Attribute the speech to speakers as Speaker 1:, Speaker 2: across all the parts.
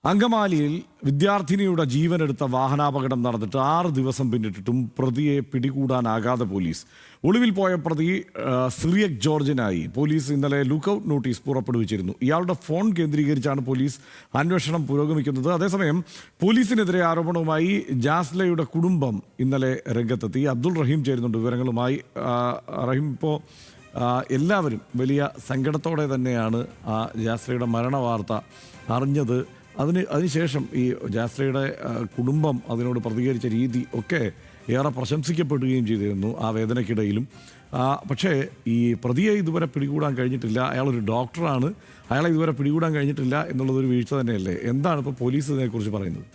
Speaker 1: അങ്കമാലിയിൽ വിദ്യാർത്ഥിനിയുടെ ജീവനെടുത്ത വാഹനാപകടം നടന്നിട്ട് 6 ദിവസം പിന്നിട്ടിട്ടും പ്രതിയെ പിടികൂടാനാകാതെ പോലീസ്. ഒളിവിൽ പോയ പ്രതി സിറിയക് ജോർജിനായി പോലീസ് ഇന്നലെ ലുക്കൌട്ട് നോട്ടീസ് പുറപ്പെടുവിച്ചിരുന്നു. ഇയാളുടെ ഫോൺ കേന്ദ്രീകരിച്ചാണ് പോലീസ് അന്വേഷണം പുരോഗമിക്കുന്നത്. അതേസമയം പോലീസിനെതിരെ ആരോപണവുമായി ജാസ്ലയുടെ കുടുംബം ഇന്നലെ രംഗത്തെത്തി. അബ്ദുൾ റഹീം ചേരുന്നുണ്ട് വിവരങ്ങളുമായി. റഹീം, ഇപ്പോൾ എല്ലാവരും വലിയ സങ്കടത്തോടെ തന്നെയാണ് ജാസ്ലയുടെ മരണവാർത്ത അറിഞ്ഞത്. അതിനുശേഷം ഈ ജാസ്ലയുടെ കുടുംബം അതിനോട് പ്രതികരിച്ച രീതി ഒക്കെ ഏറെ പ്രശംസിക്കപ്പെടുകയും ചെയ്തിരുന്നു ആ വേദനയ്ക്കിടയിലും. പക്ഷേ ഈ പ്രതിയെ ഇതുവരെ പിടികൂടാൻ കഴിഞ്ഞിട്ടില്ല. അയാളൊരു ഡോക്ടറാണ്, അയാളെ ഇതുവരെ പിടികൂടാൻ കഴിഞ്ഞിട്ടില്ല എന്നുള്ളതൊരു വീഴ്ച തന്നെയല്ലേ? എന്താണ് ഇപ്പോൾ പോലീസ് ഇതിനെക്കുറിച്ച് പറയുന്നത്?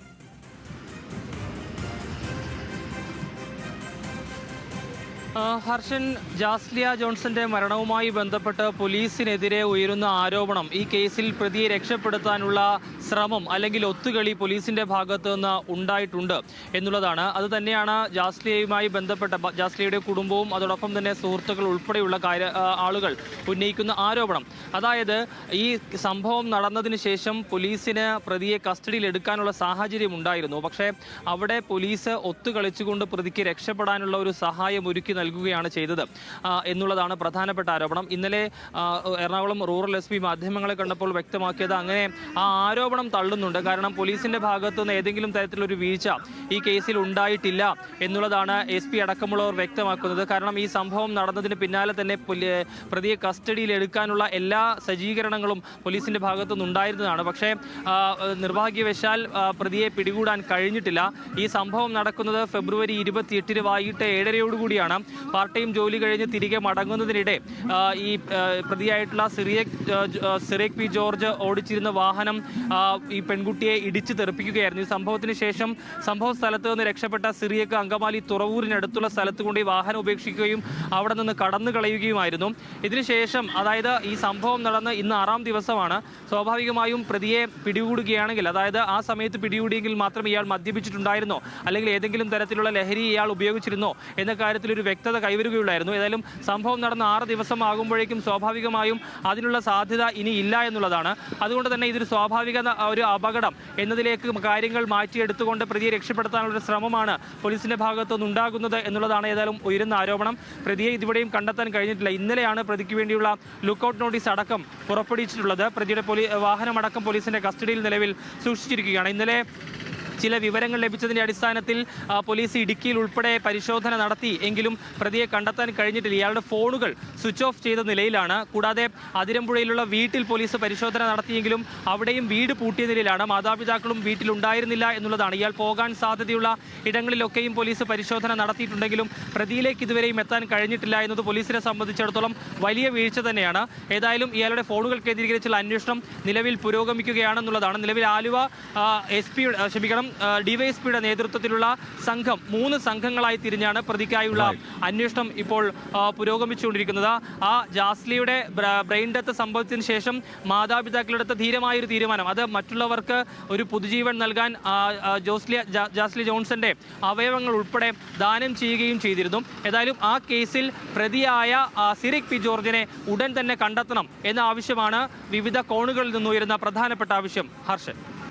Speaker 2: ഹർഷൻ, ജാസ്ലിയ ജോൺസന്റെ മരണവുമായി ബന്ധപ്പെട്ട് പോലീസിനെതിരെ ഉയരുന്ന ആരോപണം, ഈ കേസിൽ പ്രതിയെ രക്ഷപ്പെടുത്താനുള്ള ശ്രമം അല്ലെങ്കിൽ ഒത്തുകളി പോലീസിന്റെ ഭാഗത്ത് നിന്ന് ഉണ്ടായിട്ടുണ്ട് എന്നുള്ളതാണ്. അത് തന്നെയാണ് ജാസ്ലിയയുമായി ബന്ധപ്പെട്ട ജാസ്ലിയയുടെ കുടുംബവും അതോടൊപ്പം തന്നെ സുഹൃത്തുക്കൾ ഉൾപ്പെടെയുള്ള ആളുകൾ ഉന്നയിക്കുന്ന ആരോപണം. അതായത് ഈ സംഭവം നടന്നതിന് ശേഷം പോലീസിന് പ്രതിയെ കസ്റ്റഡിയിൽ എടുക്കാനുള്ള സാഹചര്യം ഉണ്ടായിരുന്നു. പക്ഷേ അവിടെ പോലീസ് ഒത്തുകളിച്ചുകൊണ്ട് പ്രതിക്ക് രക്ഷപ്പെടാനുള്ള ഒരു സഹായം ഒരുക്കി നൽകുകയാണ് ചെയ്തത് എന്നുള്ളതാണ് പ്രധാനപ്പെട്ട ആരോപണം. ഇന്നലെ എറണാകുളം റൂറൽ SP മാധ്യമങ്ങളെ കണ്ടപ്പോൾ വ്യക്തമാക്കിയത് അങ്ങനെ ആ ആരോപണം തള്ളുന്നുണ്ട്. കാരണം പോലീസിന്റെ ഭാഗത്തുനിന്ന് ഏതെങ്കിലും തരത്തിലൊരു വീഴ്ച ഈ കേസിൽ ഉണ്ടായിട്ടില്ല എന്നുള്ളതാണ് SP അടക്കമുള്ളവർ വ്യക്തമാക്കുന്നത്. കാരണം ഈ സംഭവം നടന്നതിന് പിന്നാലെ തന്നെ പ്രതിയെ കസ്റ്റഡിയിൽ എടുക്കാനുള്ള എല്ലാ സജ്ജീകരണങ്ങളും പോലീസിന്റെ ഭാഗത്തുനിന്ന് ഉണ്ടായിരുന്നതാണ്. പക്ഷേ നിർഭാഗ്യവശാൽ പ്രതിയെ പിടികൂടാൻ കഴിഞ്ഞിട്ടില്ല. ഈ സംഭവം നടക്കുന്നത് ഫെബ്രുവരി 28 വൈകിട്ട് 7:30 പാർട്ട് ടൈം ജോലി കഴിഞ്ഞ് തിരികെ മടങ്ങുന്നതിനിടെ ഈ പ്രതിയായിട്ടുള്ള സിറിയക് പി ജോർജ് ഓടിച്ചിരുന്ന വാഹനം ഈ പെൺകുട്ടിയെ ഇടിച്ചു തെറിപ്പിക്കുകയായിരുന്നു. ഈ സംഭവത്തിന് ശേഷം സംഭവ സ്ഥലത്ത് നിന്ന് രക്ഷപ്പെട്ട സിറിയക് അങ്കമാലി തുറവൂരിനടുത്തുള്ള സ്ഥലത്ത് കൊണ്ട് ഈ വാഹനം ഉപേക്ഷിക്കുകയും അവിടെ നിന്ന് കടന്നു കളയുകയുമായിരുന്നു. ഇതിനുശേഷം, അതായത് ഈ സംഭവം നടന്ന് ഇന്ന് 6ാം ദിവസമാണ്. സ്വാഭാവികമായും പ്രതിയെ പിടികൂടുകയാണെങ്കിൽ, അതായത് ആ സമയത്ത് പിടികൂടിയെങ്കിൽ മാത്രം ഇയാൾ മദ്യപിച്ചിട്ടുണ്ടായിരുന്നോ അല്ലെങ്കിൽ ഏതെങ്കിലും തരത്തിലുള്ള ലഹരി ഇയാൾ ഉപയോഗിച്ചിരുന്നോ എന്ന കാര്യത്തിലൊരു വ്യക്തത കൈവരുകയുള്ളായിരുന്നു. ഏതായാലും സംഭവം നടന്ന 6 ദിവസം ആകുമ്പോഴേക്കും സ്വാഭാവികമായും അതിനുള്ള സാധ്യത ഇനി ഇല്ല എന്നുള്ളതാണ്. അതുകൊണ്ട് തന്നെ ഇതൊരു സ്വാഭാവിക ഒരു അപകടം എന്നതിലേക്ക് കാര്യങ്ങൾ മാറ്റിയെടുത്തുകൊണ്ട് പ്രതിയെ രക്ഷപ്പെടുത്താനുള്ള ശ്രമമാണ് പോലീസിന്റെ ഭാഗത്തുനിന്ന് ഉണ്ടാകുന്നത് എന്നുള്ളതാണ് ഏതായാലും ഉയരുന്ന ആരോപണം. പ്രതിയെ ഇതുവരെയും കണ്ടെത്താൻ കഴിഞ്ഞിട്ടില്ല. ഇന്നലെയാണ് പ്രതിക്ക് വേണ്ടിയുള്ള ലുക്കൌട്ട് നോട്ടീസ് അടക്കം പുറപ്പെടുവിച്ചിട്ടുള്ളത്. പ്രതിയുടെ വാഹനമടക്കം പോലീസിന്റെ കസ്റ്റഡിയിൽ നിലവിൽ സൂക്ഷിച്ചിരിക്കുകയാണ്. ഇന്നലെ ചില വിവരങ്ങൾ ലഭിച്ചതിൻ്റെ അടിസ്ഥാനത്തിൽ പോലീസ് ഇടുക്കിയിൽ ഉൾപ്പെടെ പരിശോധന നടത്തി. എങ്കിലും പ്രതിയെ കണ്ടെത്താൻ കഴിഞ്ഞിട്ടില്ല. ഇയാളുടെ ഫോണുകൾ സ്വിച്ച് ഓഫ് ചെയ്ത നിലയിലാണ്. കൂടാതെ അതിരമ്പുഴയിലുള്ള വീട്ടിൽ പോലീസ് പരിശോധന നടത്തിയെങ്കിലും അവിടെയും വീട് പൂട്ടിയ നിലയിലാണ്. മാതാപിതാക്കളും വീട്ടിലുണ്ടായിരുന്നില്ല എന്നുള്ളതാണ്. ഇയാൾ പോകാൻ സാധ്യതയുള്ള ഇടങ്ങളിലൊക്കെയും പോലീസ് പരിശോധന നടത്തിയിട്ടുണ്ടെങ്കിലും പ്രതിയിലേക്ക് ഇതുവരെയും എത്താൻ കഴിഞ്ഞിട്ടില്ല എന്നത് പോലീസിനെ സംബന്ധിച്ചിടത്തോളം വലിയ വീഴ്ച തന്നെയാണ്. ഏതായാലും ഇയാളുടെ ഫോണുകൾ കേന്ദ്രീകരിച്ചുള്ള അന്വേഷണം നിലവിൽ പുരോഗമിക്കുകയാണെന്നുള്ളതാണ്. നിലവിൽ ആലുവ ഡിവൈഎസ്പിയുടെ നേതൃത്വത്തിലുള്ള സംഘം 3 സംഘങ്ങളായി തിരിഞ്ഞാണ് പ്രതിക്കായുള്ള അന്വേഷണം ഇപ്പോൾ പുരോഗമിച്ചുകൊണ്ടിരിക്കുന്നത്. ആ ജാസ്ലിയുടെ ബ്രെയിൻ ഡെത്ത് സംഭവത്തിന് ശേഷം മാതാപിതാക്കളെടുത്ത ധീരമായൊരു തീരുമാനം, അത് മറ്റുള്ളവർക്ക് ഒരു പുതുജീവൻ നൽകാൻ ജാസ്ലി ജോൺസന്റെ അവയവങ്ങൾ ഉൾപ്പെടെ ദാനം ചെയ്യുകയും ചെയ്തിരുന്നു. ഏതായാലും ആ കേസിൽ പ്രതിയായ സിറിയക് പി ജോർജിനെ ഉടൻ തന്നെ കണ്ടെത്തണം എന്ന ആവശ്യമാണ് വിവിധ കോണുകളിൽ നിന്നുയരുന്ന പ്രധാനപ്പെട്ട ആവശ്യം. ഹർഷൻ.